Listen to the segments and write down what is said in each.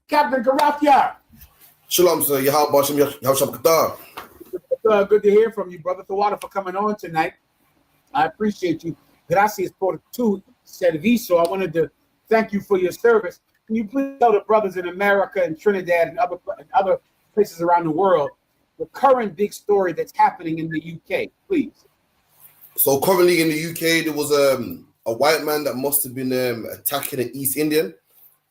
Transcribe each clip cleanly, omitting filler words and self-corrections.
Captain Karathya. Shalom, sir. Yasharahla. Good to hear from you, brother. Tawada, for coming on tonight. I appreciate you. Gracias por tu servicio. I wanted to thank you for your service. Can you please tell the brothers in America and Trinidad and other places around the world the current big story that's happening in the UK, please? So currently in the UK, there was a white man that must have been attacking an East Indian.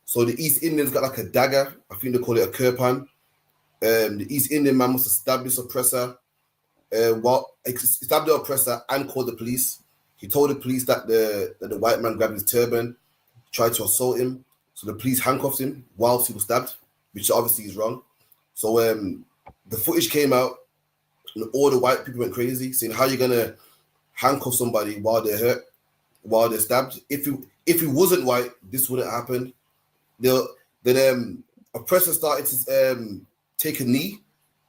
So the East Indians got like a dagger. I think they call it a kirpan. The East Indian man must have stabbed this oppressor. He stabbed the oppressor and called the police. He told the police that the white man grabbed his turban, tried to assault him. So the police handcuffed him whilst he was stabbed, which obviously is wrong. So the footage came out, and all the white people went crazy, saying, "How are you gonna handcuff somebody while they're hurt, while they're stabbed? If he wasn't white, this wouldn't happen." The oppressor started to take a knee.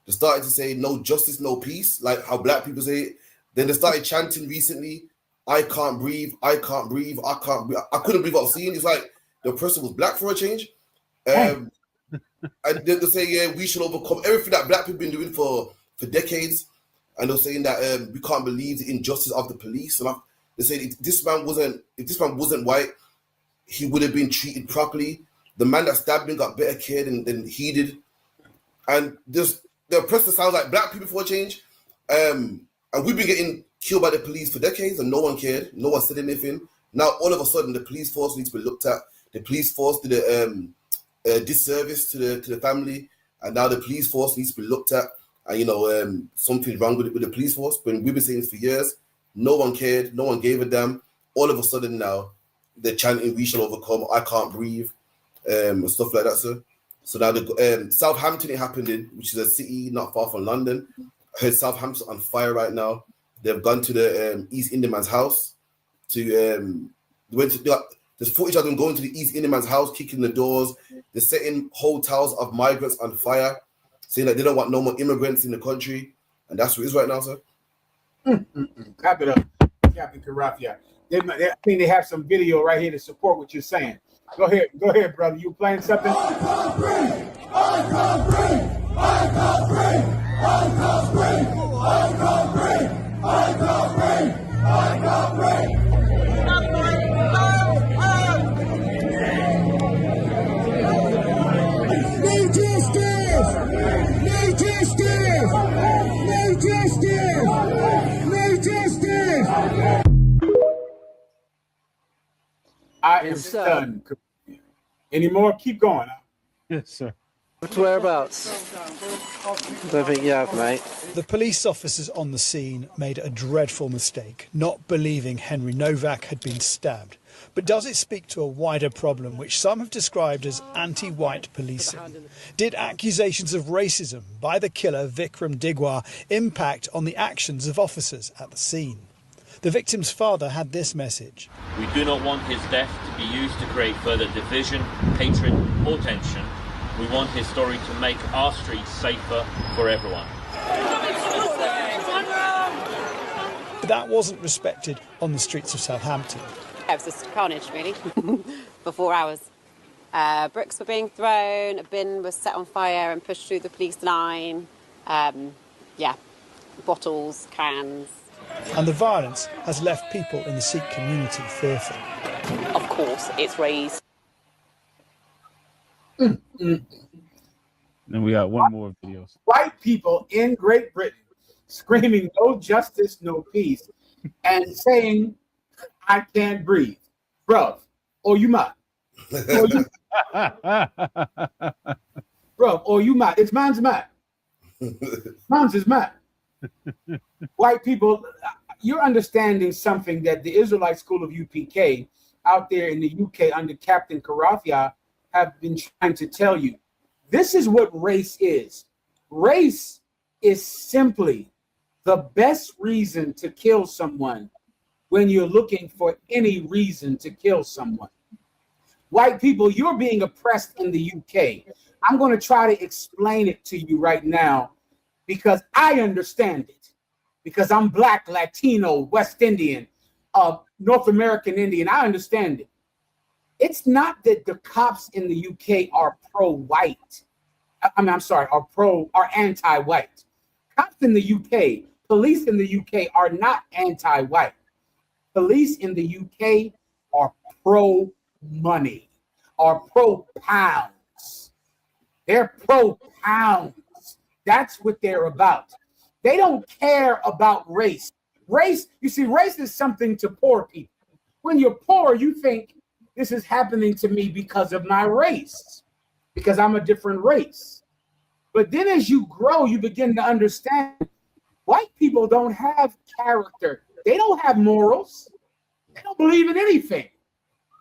They started to say, "No justice, no peace," like how black people say it. Then they started chanting recently, "I can't breathe, I can't breathe, I can't breathe." I couldn't believe what I was seeing. It's like the oppressor was black for a change. And they say, "Yeah, we should overcome everything that black people been doing for decades." And they're saying that we can't believe the injustice of the police. And they say if this man wasn't white, he would have been treated properly. The man that stabbed him got better care than he did. And the oppressor sounds like black people for a change. And we've been getting killed by the police for decades and no one cared. No one said anything. Now, all of a sudden, the police force needs to be looked at. The police force did a disservice to the family. And now the police force needs to be looked at. And, something's wrong with the police force. But we've been saying this for years. No one cared. No one gave a damn. All of a sudden now, they're chanting, "We shall overcome," "I can't breathe," and stuff like that, sir. So now Southampton it happened in, which is a city not far from London. I heard Southampton on fire right now. They've gone to the East Indian man's house there's footage of them going to the East Indian man's house, kicking the doors. They're setting hotels of migrants on fire, saying that they don't want no more immigrants in the country. And that's what it is right now, sir. Clap it up, Captain Karathya. I think they have some video right here to support what you're saying. Go ahead, brother. You playing something? I can't breathe. I can't breathe. I can't breathe. I can't breathe. I can't breathe. I can't breathe. I can't breathe. No justice! No justice! No justice! No justice! I am stunned. Any more? Keep going. Yes, sir. Whereabouts? Don't think you have, mate. The police officers on the scene made a dreadful mistake, not believing Henry Nowak had been stabbed. But does it speak to a wider problem which some have described as anti-white policing? Did accusations of racism by the killer Vikram Digwa impact on the actions of officers at the scene? The victim's father had this message. We do not want his death to be used to create further division, hatred or tension. We want his story to make our streets safer for everyone. But that wasn't respected on the streets of Southampton. It was just carnage, really, for 4 hours. Bricks were being thrown, a bin was set on fire and pushed through the police line. Bottles, cans. And the violence has left people in the Sikh community fearful. Of course, it's raised. Then we got one more video. White people in Great Britain screaming "No justice, no peace," and saying, "I can't breathe." Bro, you mad. Bro, you mad. It's man's mad. Man's is mad. White people, you're understanding something that the Israelite School of UPK out there in the UK under Captain Karathya have been trying to tell you. This is what race is. Race is simply the best reason to kill someone when you're looking for any reason to kill someone. White people, you're being oppressed in the UK. I'm going to try to explain it to you right now because I understand it. Because I'm Black, Latino, West Indian, North American Indian. I understand it. It's not that the cops in the UK are pro-white. Are anti-white. Cops in the UK, police in the UK are not anti-white. Police in the UK are pro-money, are pro-pounds. They're pro-pounds. That's what they're about. They don't care about race. Race is something to poor people. When you're poor, you think this is happening to me because of my race, because I'm a different race. But then as you grow, you begin to understand white people don't have character. They don't have morals. They don't believe in anything.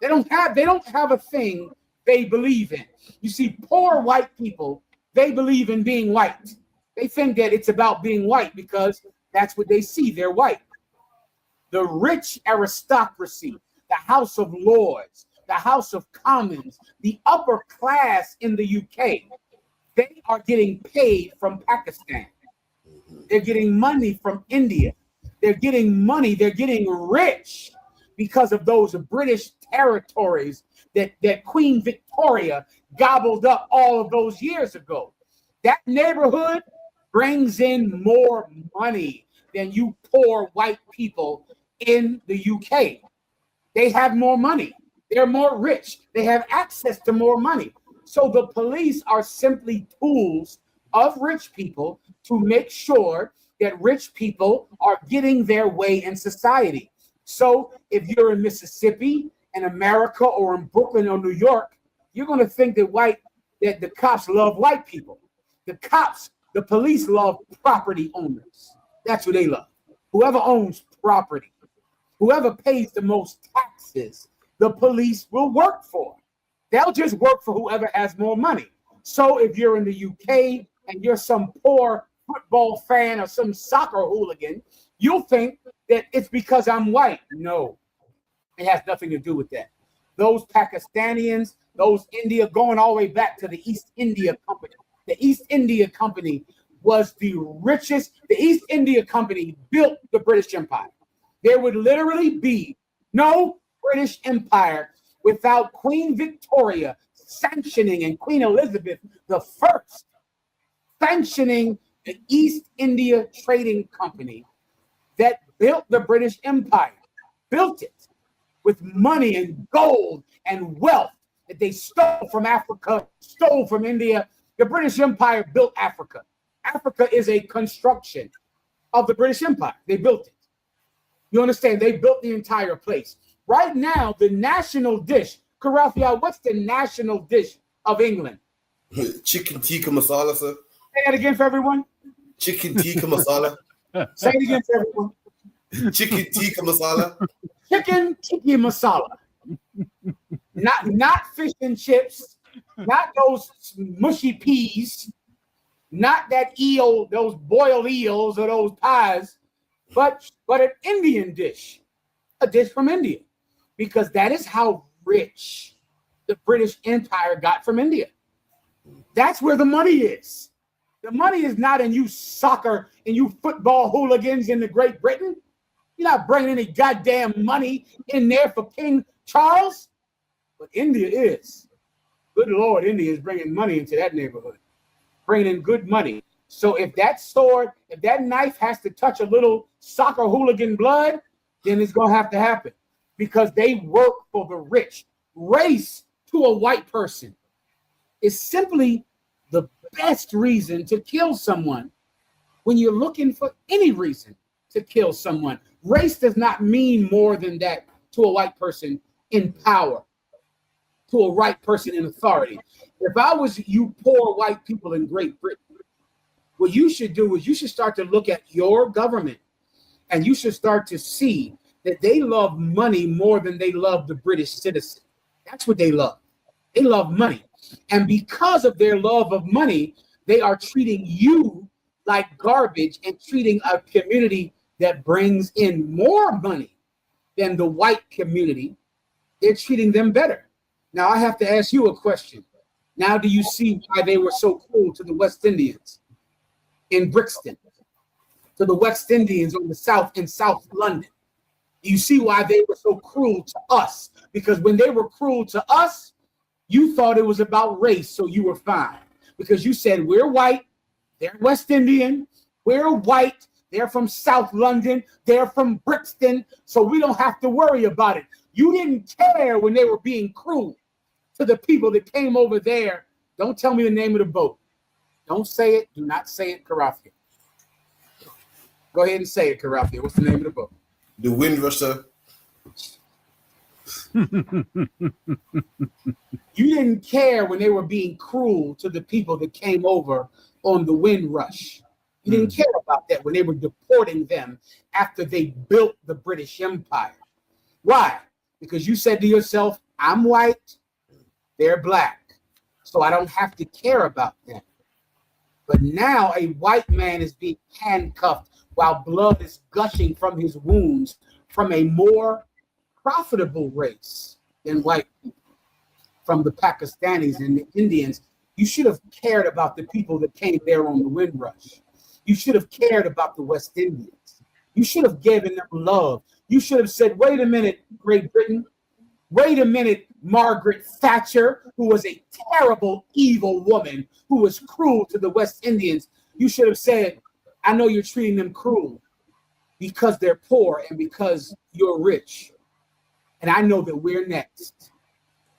They don't have a thing they believe in. You see, poor white people, they believe in being white. They think that it's about being white because that's what they see. They're white. The rich aristocracy, the House of Lords, the House of Commons, the upper class in the UK, they are getting paid from Pakistan. They're getting money from India. They're getting money. They're getting rich because of those British territories that Queen Victoria gobbled up all of those years ago. That neighborhood brings in more money than you poor white people in the UK. They have more money. They're more rich. They have access to more money. So the police are simply tools of rich people to make sure that rich people are getting their way in society. So if you're in Mississippi, in America, or in Brooklyn or New York, you're going to think that the cops love white people. The police love property owners. That's what they love. Whoever owns property, whoever pays the most taxes, the police will work for. They'll just work for whoever has more money. So if you're in the UK and you're some poor football fan or some soccer hooligan, you'll think that it's because I'm white. No, it has nothing to do with that. Those Pakistanians, those India, going all the way back to the East India Company. The East India Company was the richest. The East India Company built the British Empire. There would literally be no British Empire without Queen Victoria sanctioning and Queen Elizabeth I sanctioning the East India Trading Company that built the British Empire, built it with money and gold and wealth that they stole from Africa, stole from India. The British Empire built Africa. Africa is a construction of the British Empire. They built it. You understand? They built the entire place. Right now, the national dish, Karathya, what's the national dish of England? Chicken tikka masala, sir. Say that again for everyone. Chicken tikka masala. Say it again for everyone. Chicken tikka masala. Chicken tikka masala. Not fish and chips, not those mushy peas, not that eel, those boiled eels or those pies, but an Indian dish, a dish from India, because that is how rich the British Empire got from India. That's where the money is. The money is not in you soccer and you football hooligans in the Great Britain. You're not bringing any goddamn money in there for King Charles, but India is. Good Lord, India is bringing money into that neighborhood, bringing in good money. So if that sword, if that knife has to touch a little soccer hooligan blood, then it's going to have to happen because they work for the rich. Race to a white person is simply the best reason to kill someone when you're looking for any reason to kill someone. Race does not mean more than that to a white person in power, to a white person in authority. If I was you poor white people in Great Britain, what you should do is you should start to look at your government and you should start to see that they love money more than they love the British citizen. That's what they love. They love money. And because of their love of money, they are treating you like garbage and treating a community that brings in more money than the white community. They're treating them better. Now, I have to ask you a question. Now, do you see why they were so cool to the West Indians in Brixton, to the West Indians on the South in South London? You see why they were so cruel to us? Because when they were cruel to us, you thought it was about race, so you were fine. Because you said, we're white, they're West Indian, we're white, they're from South London, they're from Brixton, so we don't have to worry about it. You didn't care when they were being cruel to the people that came over there. Don't tell me the name of the boat. Don't say it. Do not say it, Karathya. Go ahead and say it, Karathya. What's the name of the boat? The Windrush, sir. You didn't care when they were being cruel to the people that came over on the Windrush. You didn't care about that when they were deporting them after they built the British Empire. Why? Because you said to yourself, I'm white, they're black, so I don't have to care about them. But now a white man is being handcuffed while blood is gushing from his wounds from a more profitable race than white people, from the Pakistanis and the Indians. You should have cared about the people that came there on the Windrush. You should have cared about the West Indians. You should have given them love. You should have said, wait a minute, Great Britain. Wait a minute, Margaret Thatcher, who was a terrible, evil woman who was cruel to the West Indians. You should have said, I know you're treating them cruel because they're poor and because you're rich. And I know that we're next.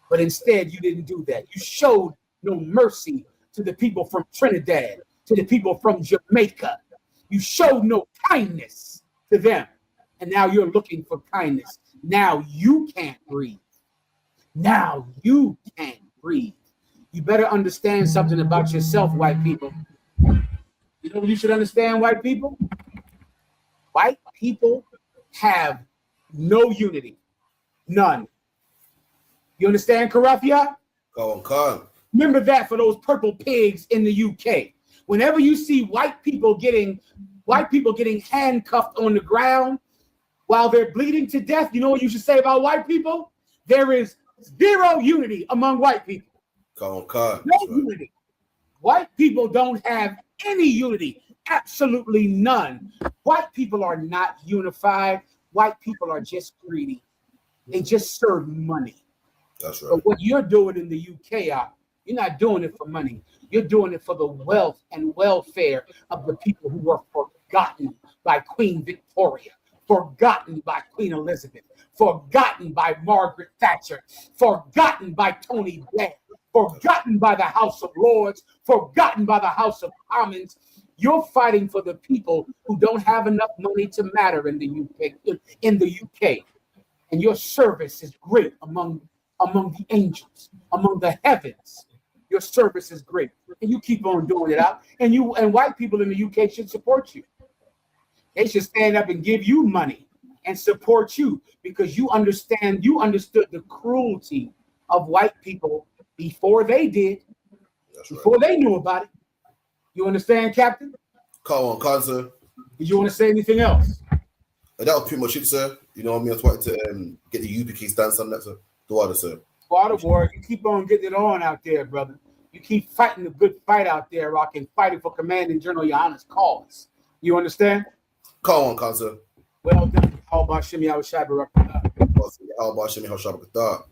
But instead, you didn't do that. You showed no mercy to the people from Trinidad, to the people from Jamaica. You showed no kindness to them. And now you're looking for kindness. Now you can't breathe. Now you can't breathe. You better understand something about yourself, white people. You know what you should understand, white people? White people have no unity. None. You understand, Karathya? Go on, Khan. Remember that for those purple pigs in the UK. Whenever you see white people getting handcuffed on the ground while they're bleeding to death, you know what you should say about white people? There is zero unity among white people. Go on, Khan. No unity. White people don't have any unity. Absolutely none. White people are not unified. White people are just greedy. They just serve money. That's right. But what you're doing in the UK, you're not doing it for money. You're doing it for the wealth and welfare of the people who were forgotten by Queen Victoria, forgotten by Queen Elizabeth, forgotten by Margaret Thatcher, forgotten by Tony Blair, forgotten by the House of Lords, forgotten by the House of Commons. You're fighting for the people who don't have enough money to matter in the UK. And your service is great among the angels, among the heavens. Your service is great. And you keep on doing it out. And white people in the UK should support you. They should stand up and give you money and support you because you understood the cruelty of white people before they did, before they knew about it. You understand, Captain? Call on, Khan, sir. Did you want to say anything else? That was pretty much it, sir. You know what I mean? I just wanted to get the UPK stance on that, sir. The order, sir. Water war, you keep on getting it on out there, brother. You keep fighting the good fight out there, rocking, fighting for Commanding General Yohanna's cause. You understand? Call on, Khan, sir. Well done. How about Shimmy Al Shabarak? How about Shimmy Al Shabarak?